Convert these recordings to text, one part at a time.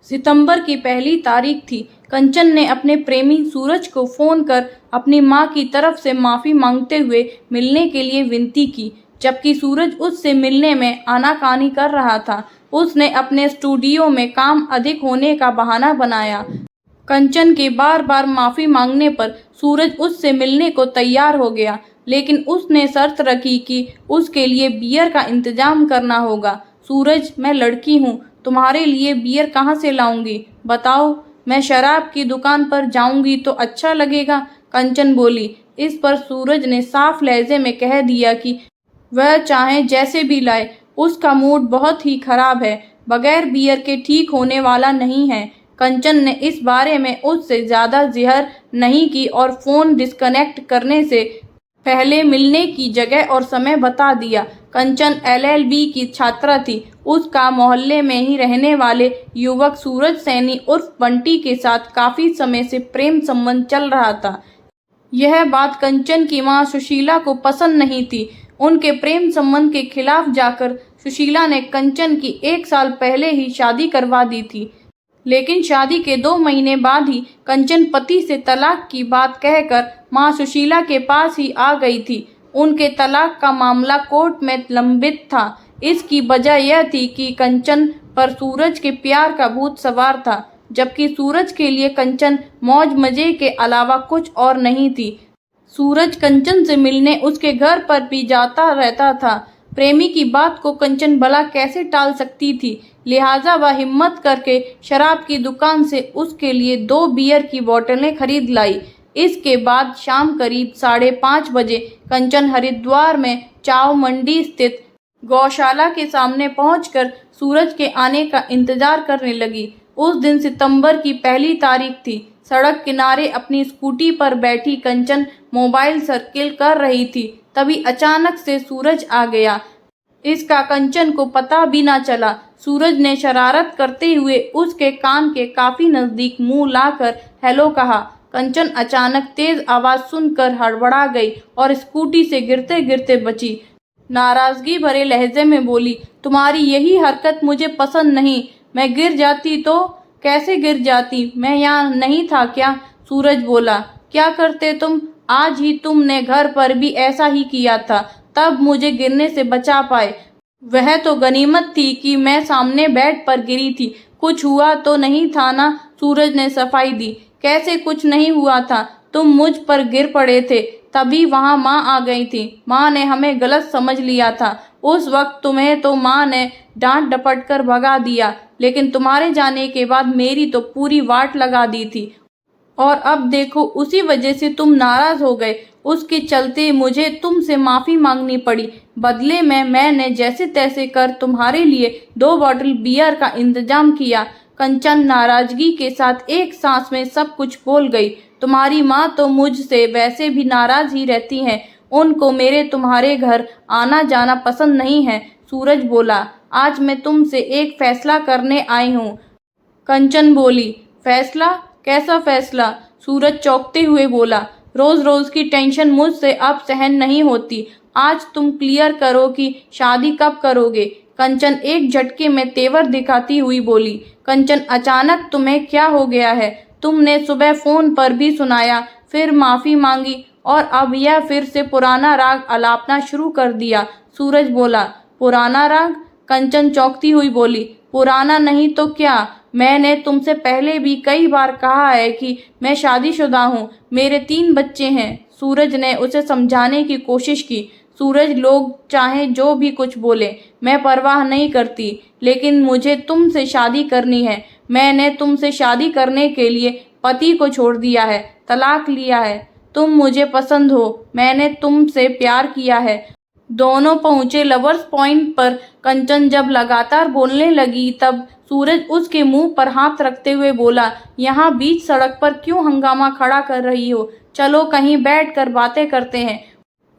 सितंबर की पहली तारीख थी। कंचन ने अपने प्रेमी सूरज को फोन कर अपनी मां की तरफ से माफी मांगते हुए मिलने के लिए विनती की, जबकि सूरज उससे मिलने में आनाकानी कर रहा था। उसने अपने स्टूडियो में काम अधिक होने का बहाना बनाया। कंचन के बार बार माफी मांगने पर सूरज उससे मिलने को तैयार हो गया, लेकिन उसने शर्त रखी कि उसके लिए बियर का इंतजाम करना होगा। सूरज, मैं लड़की हूँ, तुम्हारे लिए बियर कहाँ से लाऊंगी? बताओ, मैं शराब की दुकान पर जाऊंगी तो अच्छा लगेगा? कंचन बोली। इस पर सूरज ने साफ लहजे में कह दिया कि वह चाहे जैसे भी लाए, उसका मूड बहुत ही खराब है, बगैर बियर के ठीक होने वाला नहीं है। कंचन ने इस बारे में उससे ज्यादा जिहर नहीं की और फोन डिस्कनेक्ट करने से पहले मिलने की जगह और समय बता दिया। कंचन एलएलबी की छात्रा थी। उसका मोहल्ले में ही रहने वाले युवक सूरज सैनी उर्फ बंटी के साथ काफी समय से प्रेम संबंध चल रहा था। यह बात कंचन की मां सुशीला को पसंद नहीं थी। उनके प्रेम संबंध के खिलाफ जाकर सुशीला ने कंचन की 1 साल पहले ही शादी करवा दी थी। लेकिन शादी के 2 महीने बाद ही कंचन पति से तलाक की बात कहकर मां सुशीला के पास ही आ गई थी। उनके तलाक का मामला कोर्ट में लंबित था। इसकी वजह यह थी कि कंचन पर सूरज के प्यार का भूत सवार था, जबकि सूरज के लिए कंचन मौज मजे के अलावा कुछ और नहीं थी। सूरज कंचन से मिलने उसके घर पर भी जाता रहता था। प्रेमी की बात को कंचन भला कैसे टाल सकती थी, लिहाजा वह हिम्मत करके शराब की दुकान से उसके लिए 2 बियर की बोतलें खरीद लाई। इसके बाद शाम करीब 5:30 बजे कंचन हरिद्वार में चाव मंडी स्थित गौशाला के सामने पहुंचकर सूरज के आने का इंतजार करने लगी। उस दिन सितंबर की पहली तारीख थी। सड़क किनारे अपनी स्कूटी पर बैठी कंचन मोबाइल सर्किल कर रही थी। तभी अचानक से सूरज आ गया। इसका कंचन को पता भी ना चला। सूरज ने शरारत करते हुए उसके कान के काफी नजदीक मुंह लाकर हेलो कहा। कंचन अचानक तेज आवाज सुनकर हड़बड़ा गई और स्कूटी से गिरते गिरते बची। नाराजगी भरे लहजे में बोली, तुम्हारी यही हरकत मुझे पसंद नहीं। मैं गिर जाती तो? कैसे गिर जाती? मैं यहाँ नहीं था क्या? सूरज बोला। क्या करते तुम? आज ही तुमने घर पर भी ऐसा ही किया था, तब मुझे गिरने से बचा पाए। वह तो गनीमत थी कि मैं सामने बेड पर गिरी थी। कुछ हुआ तो नहीं था ना? सूरज ने सफाई दी। कैसे कुछ नहीं हुआ था? तुम मुझ पर गिर पड़े थे, तभी वहां माँ आ गई थी। माँ ने हमें गलत समझ लिया था। उस वक्त तुम्हें तो माँ ने डांट डपट कर भगा दिया, लेकिन तुम्हारे जाने के बाद मेरी तो पूरी वाट लगा दी थी। और अब देखो, उसी वजह से तुम नाराज हो गए। उसके चलते मुझे तुमसे माफी मांगनी पड़ी। बदले में मैंने जैसे तैसे कर तुम्हारे लिए 2 बॉटल बियर का इंतजाम किया। कंचन नाराजगी के साथ एक सांस में सब कुछ बोल गई। तुम्हारी माँ तो मुझसे वैसे भी नाराज ही रहती हैं। उनको मेरे तुम्हारे घर आना जाना पसंद नहीं है। सूरज बोला। आज मैं तुमसे एक फैसला करने आई हूँ। कंचन बोली। फैसला? कैसा फैसला? सूरज चौंकते हुए बोला। रोज रोज की टेंशन मुझसे अब सहन नहीं होती। आज तुम क्लियर करो कि शादी कब करोगे। कंचन एक झटके में तेवर दिखाती हुई बोली। कंचन, अचानक तुम्हें क्या हो गया है? तुमने सुबह फोन पर भी सुनाया, फिर माफी मांगी और अब यह फिर से पुराना राग अलापना शुरू कर दिया। सूरज बोला। पुराना राग? कंचन चौंकती हुई बोली। पुराना नहीं तो क्या? मैंने तुमसे पहले भी कई बार कहा है कि मैं शादीशुदा हूँ, मेरे 3 बच्चे हैं। सूरज ने उसे समझाने की कोशिश की। सूरज, लोग चाहे जो भी कुछ बोले, मैं परवाह नहीं करती, लेकिन मुझे तुमसे शादी करनी है। मैंने तुमसे शादी करने के लिए पति को छोड़ दिया है, तलाक लिया है। तुम मुझे पसंद हो, मैंने तुमसे प्यार किया है। दोनों पहुंचे लवर्स पॉइंट पर। कंचन जब लगातार बोलने लगी तब सूरज उसके मुंह पर हाथ रखते हुए बोला, यहाँ बीच सड़क पर क्यों हंगामा खड़ा कर रही हो? चलो कहीं बैठ कर बातें करते हैं।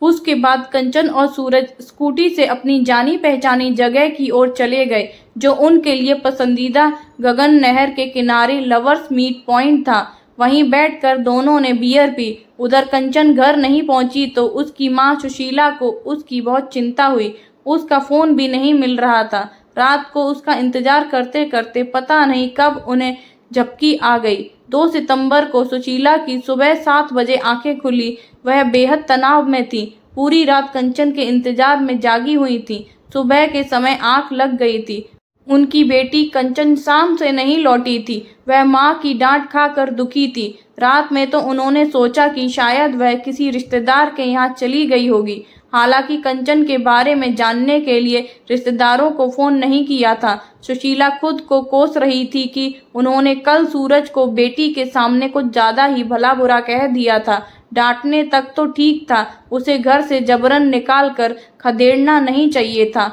उसके बाद कंचन और सूरज स्कूटी से अपनी जानी पहचानी जगह की ओर चले गए, जो उनके लिए पसंदीदा गगन नहर के किनारे लवर्स मीट पॉइंट था। वहीं बैठकर दोनों ने बियर पी। उधर कंचन घर नहीं पहुंची तो उसकी मां सुशीला को उसकी बहुत चिंता हुई। उसका फोन भी नहीं मिल रहा था। रात को उसका इंतजार करते करते पता नहीं कब उन्हें झपकी आ गई। 2 सितंबर को सुशीला की सुबह 7 बजे आंखें खुली। वह बेहद तनाव में थी। पूरी रात कंचन के इंतजार में जागी हुई थी। सुबह के समय आंख लग गई थी। उनकी बेटी कंचन शाम से नहीं लौटी थी। वह माँ की डांट खाकर दुखी थी। रात में तो उन्होंने सोचा कि शायद वह किसी रिश्तेदार के यहाँ चली गई होगी। हालांकि कंचन के बारे में जानने के लिए रिश्तेदारों को फोन नहीं किया था। सुशीला खुद को कोस रही थी कि उन्होंने कल सूरज को बेटी के सामने कुछ ज्यादा ही भला बुरा कह दिया था। डांटने तक तो ठीक था, उसे घर से जबरन निकाल कर खदेड़ना नहीं चाहिए था।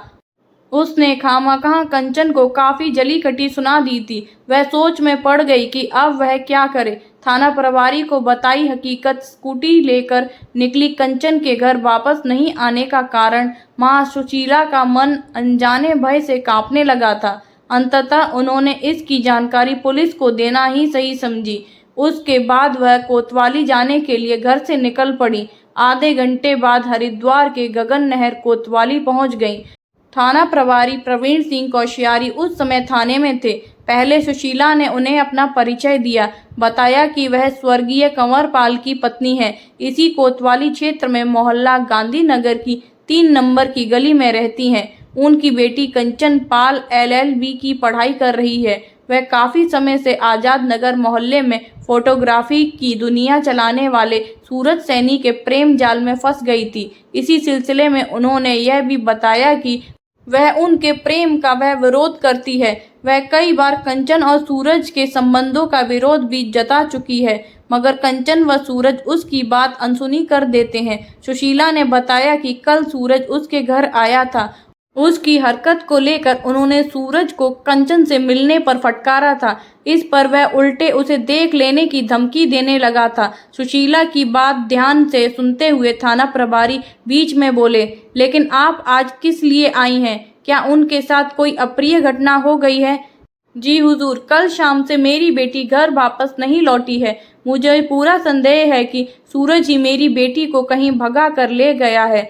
उसने खामखा कंचन को काफी जली कटी सुना दी थी। वह सोच में पड़ गई कि अब वह क्या करे। थाना प्रभारी को बताई हकीकत। स्कूटी लेकर निकली कंचन के घर वापस नहीं आने का कारण मां सुशीला का मन अनजाने भय से कांपने लगा था। अंततः उन्होंने इसकी जानकारी पुलिस को देना ही सही समझी। उसके बाद वह कोतवाली जाने के लिए घर से निकल पड़ी। आधे घंटे बाद हरिद्वार के गगन नहर कोतवाली पहुंच गई। थाना प्रभारी प्रवीण सिंह कौशियारी उस समय थाने में थे। पहले सुशीला ने उन्हें अपना परिचय दिया। बताया कि वह स्वर्गीय कंवरपाल की पत्नी है। इसी कोतवाली क्षेत्र में मोहल्ला गांधीनगर की 3 नंबर की गली में रहती हैं। उनकी बेटी कंचन पाल LLB की पढ़ाई कर रही है। वह काफी समय से आजाद नगर मोहल्ले में फोटोग्राफी की दुनिया चलाने वाले सूरज सैनी के प्रेम जाल में फंस गई थी। इसी सिलसिले में उन्होंने यह भी बताया कि वह उनके प्रेम का वह विरोध करती है। वह कई बार कंचन और सूरज के संबंधों का विरोध भी जता चुकी है, मगर कंचन व सूरज उसकी बात अनसुनी कर देते हैं। सुशीला ने बताया कि कल सूरज उसके घर आया था। उसकी हरकत को लेकर उन्होंने सूरज को कंचन से मिलने पर फटकारा था। इस पर वह उल्टे उसे देख लेने की धमकी देने लगा था। सुशीला की बात ध्यान से सुनते हुए थाना प्रभारी बीच में बोले, लेकिन आप आज किस लिए आई हैं? क्या उनके साथ कोई अप्रिय घटना हो गई है? जी हुजूर, कल शाम से मेरी बेटी घर वापस नहीं लौटी है। मुझे पूरा संदेह है कि सूरज ही मेरी बेटी को कहीं भगा कर ले गया है।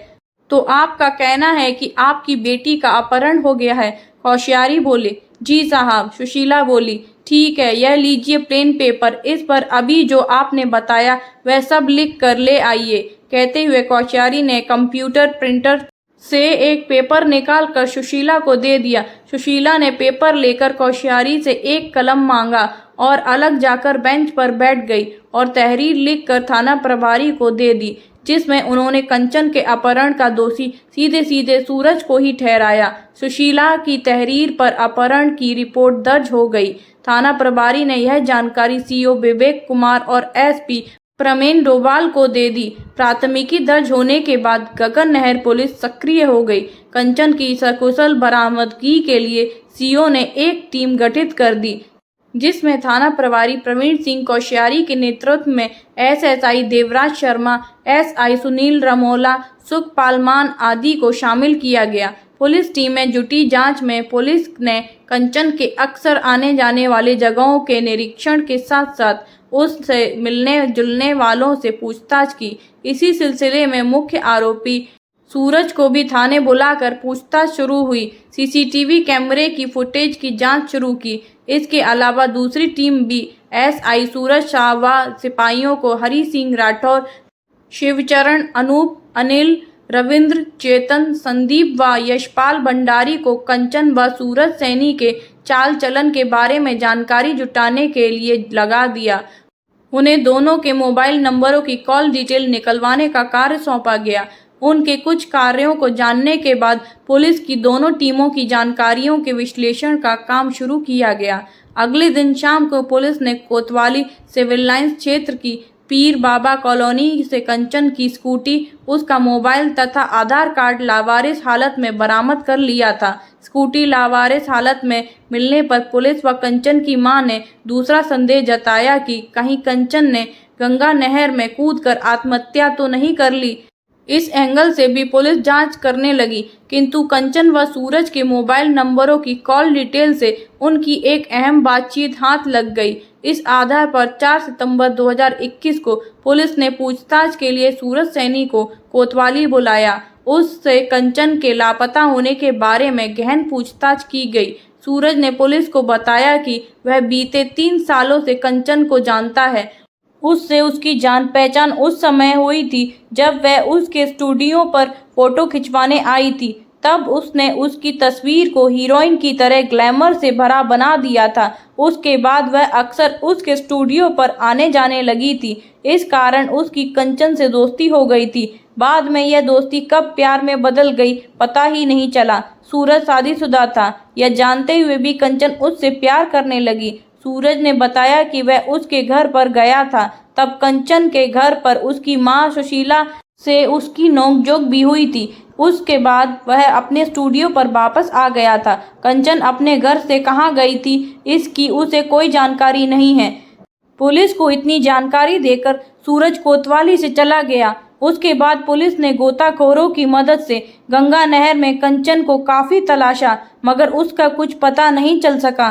तो आपका कहना है कि आपकी बेटी का अपहरण हो गया है? कौशियारी बोले। जी साहब। सुशीला बोली। ठीक है, यह लीजिए प्लेन पेपर। इस पर अभी जो आपने बताया वह सब लिख कर ले आइए। कहते हुए कौशियारी ने कंप्यूटर प्रिंटर से एक पेपर निकाल कर सुशीला को दे दिया। सुशीला ने पेपर लेकर कौशियारी से एक कलम मांगा और अलग जाकर बेंच पर बैठ गई और तहरीर लिखकर थाना प्रभारी को दे दी, जिसमें उन्होंने कंचन के अपहरण का दोषी सीधे सीधे सूरज को ही ठहराया। सुशीला की तहरीर पर अपहरण की रिपोर्ट दर्ज हो गई। थाना प्रभारी ने यह जानकारी CO विवेक कुमार और SP प्रमेन डोभाल को दे दी। प्राथमिकी दर्ज होने के बाद गगन नहर पुलिस सक्रिय हो गई। कंचन की सकुशल बरामदगी के लिए CO ने एक टीम गठित कर दी, जिसमें थाना प्रभारी प्रवीण सिंह कौशियारी के नेतृत्व में SSI देवराज शर्मा, SI सुनील रमोला, सुखपाल मान आदि को शामिल किया गया। पुलिस टीमें जुटी। जांच में पुलिस ने कंचन के अक्सर आने जाने वाले जगहों के निरीक्षण के साथ साथ उससे मिलने जुलने वालों से पूछताछ की। इसी सिलसिले में मुख्य आरोपी सूरज को भी थाने बुलाकर पूछताछ शुरू हुई। CCTV कैमरे की फुटेज की जांच शुरू की। इसके अलावा दूसरी टीम भी SI सूरज शाह व सिपाहियों को हरि सिंह राठौर, शिवचरण, अनूप, अनिल, रविंद्र, चेतन, संदीप व यशपाल भंडारी को कंचन व सूरज सैनी के चाल चलन के बारे में जानकारी जुटाने के लिए लगा दिया। उन्हें दोनों के मोबाइल नंबरों की कॉल डिटेल निकलवाने का कार्य सौंपा गया। उनके कुछ कार्यों को जानने के बाद पुलिस की दोनों टीमों की जानकारियों के विश्लेषण का काम शुरू किया गया। अगले दिन शाम को पुलिस ने कोतवाली सिविल लाइंस क्षेत्र की पीर बाबा कॉलोनी से कंचन की स्कूटी, उसका मोबाइल तथा आधार कार्ड लावारिस हालत में बरामद कर लिया था। स्कूटी लावारिस हालत में मिलने पर पुलिस व कंचन की मां ने दूसरा संदेह जताया कि कहीं कंचन ने गंगा नहर में कूदकर आत्महत्या तो नहीं कर ली। इस एंगल से भी पुलिस जांच करने लगी, किंतु कंचन व सूरज के मोबाइल नंबरों की कॉल डिटेल से उनकी एक अहम बातचीत हाथ लग गई। इस आधार पर 4 सितंबर 2021 को पुलिस ने पूछताछ के लिए सूरज सैनी को कोतवाली बुलाया। उससे कंचन के लापता होने के बारे में गहन पूछताछ की गई। सूरज ने पुलिस को बताया कि वह बीते 3 सालों से कंचन को जानता है। उससे उसकी जान पहचान उस समय हुई थी जब वह उसके स्टूडियो पर फोटो खिंचवाने आई थी। तब उसने उसकी तस्वीर को हीरोइन की तरह ग्लैमर से भरा बना दिया था। उसके बाद वह अक्सर उसके स्टूडियो पर आने जाने लगी थी। इस कारण उसकी कंचन से दोस्ती हो गई थी। बाद में यह दोस्ती कब प्यार में बदल गई पता ही नहीं चला। सूरज शादीशुदा था। यह जानते हुए भी कंचन उससे प्यार करने लगी। सूरज ने बताया कि वह उसके घर पर गया था। तब कंचन के घर पर उसकी मां सुशीला से उसकी नोकझोंक भी हुई थी। उसके बाद वह अपने स्टूडियो पर वापस आ गया था। कंचन अपने घर से कहाँ गई थी इसकी उसे कोई जानकारी नहीं है। पुलिस को इतनी जानकारी देकर सूरज कोतवाली से चला गया। उसके बाद पुलिस ने गोताखोरों की मदद से गंगा नहर में कंचन को काफी तलाशा, मगर उसका कुछ पता नहीं चल सका।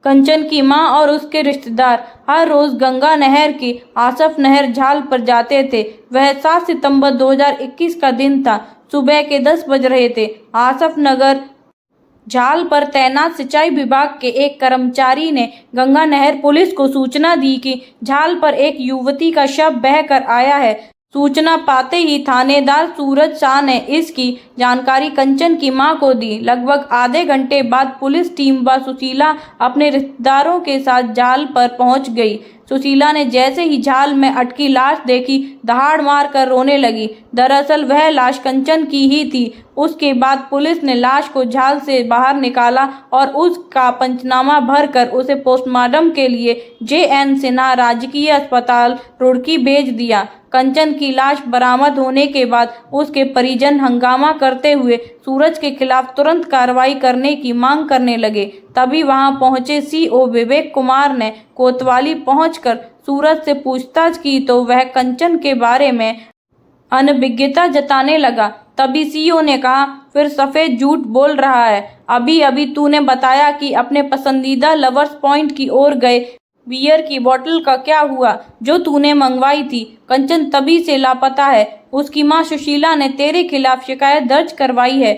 कंचन की मां और उसके रिश्तेदार हर रोज गंगा नहर की आसफ नहर झाल पर जाते थे। वह 7 सितंबर 2021 का दिन था। सुबह के 10 बज रहे थे। आसफ नगर झाल पर तैनात सिंचाई विभाग के एक कर्मचारी ने गंगा नहर पुलिस को सूचना दी कि झाल पर एक युवती का शव बहकर आया है। सूचना पाते ही थानेदार सूरज शाह ने इसकी जानकारी कंचन की मां को दी। लगभग आधे घंटे बाद पुलिस टीम व सुशीला अपने रिश्तेदारों के साथ झाल पर पहुंच गई। सुशीला ने जैसे ही झाल में अटकी लाश देखी, दहाड़ मार कर रोने लगी। दरअसल वह लाश कंचन की ही थी। उसके बाद पुलिस ने लाश को झाल से बाहर निकाला और उसका पंचनामा भरकर उसे पोस्टमार्टम के लिए JN सिन्हा राजकीय अस्पताल रुड़की भेज दिया। कंचन की लाश बरामद होने के बाद उसके परिजन हंगामा करते हुए सूरज के खिलाफ तुरंत कार्रवाई करने की मांग करने लगे। तभी वहां पहुंचे CO विवेक कुमार ने कोतवाली पहुंचकर सूरज से पूछताछ की तो वह कंचन के बारे में अनभिज्ञता जताने लगा। तभी CO ने कहा, फिर सफेद झूठ बोल रहा है। अभी अभी तूने बताया कि अपने पसंदीदा लवर्स पॉइंट की ओर गए। बियर की बोतल का क्या हुआ जो तूने मंगवाई थी? कंचन तभी से लापता है। उसकी मां सुशीला ने तेरे खिलाफ शिकायत दर्ज करवाई है।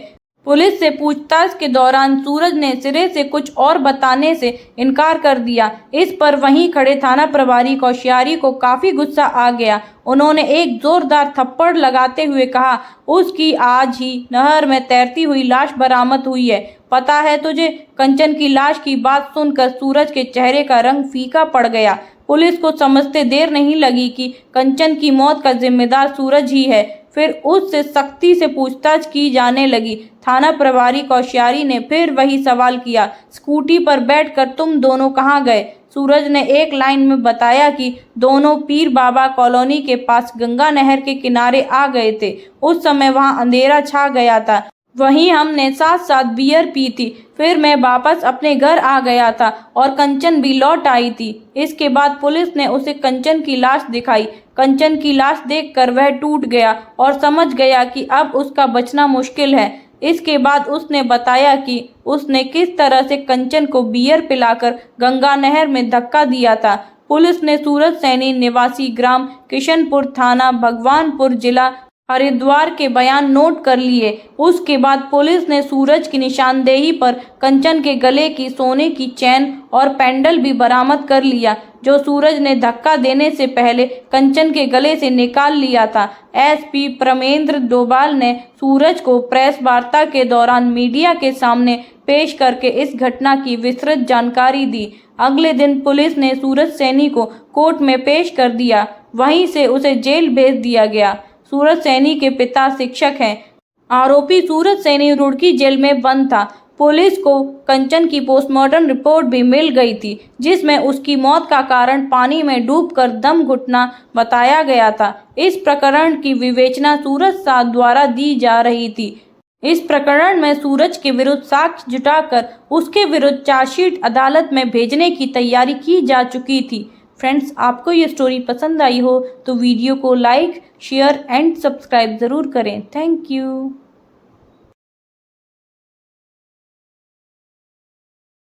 पुलिस से पूछताछ के दौरान सूरज ने सिरे से कुछ और बताने से इनकार कर दिया। इस पर वहीं खड़े थाना प्रभारी कौशियारी को काफी गुस्सा आ गया। उन्होंने एक जोरदार थप्पड़ लगाते हुए कहा, उसकी आज ही नहर में तैरती हुई लाश बरामद हुई है। पता है तुझे? कंचन की लाश की बात सुनकर सूरज के चेहरे का रंग फीका पड़ गया। पुलिस को समझते देर नहीं लगी कि कंचन की मौत का जिम्मेदार सूरज ही है। फिर उससे सख्ती से पूछताछ की जाने लगी। थाना प्रभारी कौशियारी ने फिर वही सवाल किया, स्कूटी पर बैठकर तुम दोनों कहाँ गए? सूरज ने एक लाइन में बताया कि दोनों पीर बाबा कॉलोनी के पास गंगा नहर के किनारे आ गए थे। उस समय वहां अंधेरा छा गया था। वहीं हमने साथ साथ बियर पी थी। फिर मैं वापस अपने घर आ गया था और कंचन भी लौट आई थी। इसके बाद पुलिस ने उसे कंचन की लाश दिखाई। कंचन की लाश देखकर वह टूट गया और समझ गया कि अब उसका बचना मुश्किल है। इसके बाद उसने बताया कि उसने किस तरह से कंचन को बियर पिलाकर गंगा नहर में धक्का दिया था। पुलिस ने सूरज सैनी निवासी ग्राम किशनपुर थाना भगवानपुर जिला हरिद्वार के बयान नोट कर लिए। उसके बाद पुलिस ने सूरज की निशानदेही पर कंचन के गले की सोने की चैन और पेंडल भी बरामद कर लिया, जो सूरज ने धक्का देने से पहले कंचन के गले से निकाल लिया था। SP प्रमेंद्र डोभाल ने सूरज को प्रेस वार्ता के दौरान मीडिया के सामने पेश करके इस घटना की विस्तृत जानकारी दी। अगले दिन पुलिस ने सूरज सैनी को कोर्ट में पेश कर दिया। वहीं से उसे जेल भेज दिया गया। सूरज सैनी के पिता शिक्षक हैं। आरोपी सूरज सैनी रुड़की जेल में बंद था। पुलिस को कंचन की पोस्टमार्टम रिपोर्ट भी मिल गई थी, जिसमें उसकी मौत का कारण पानी में डूबकर दम घुटना बताया गया था। इस प्रकरण की विवेचना सूरज शाह द्वारा दी जा रही थी। इस प्रकरण में सूरज के विरुद्ध साक्ष्य जुटाकर उसके विरुद्ध चार्जशीट अदालत में भेजने की तैयारी की जा चुकी थी। फ्रेंड्स, आपको ये स्टोरी पसंद आई हो तो वीडियो को लाइक, शेयर एंड सब्सक्राइब ज़रूर करें। Thank you.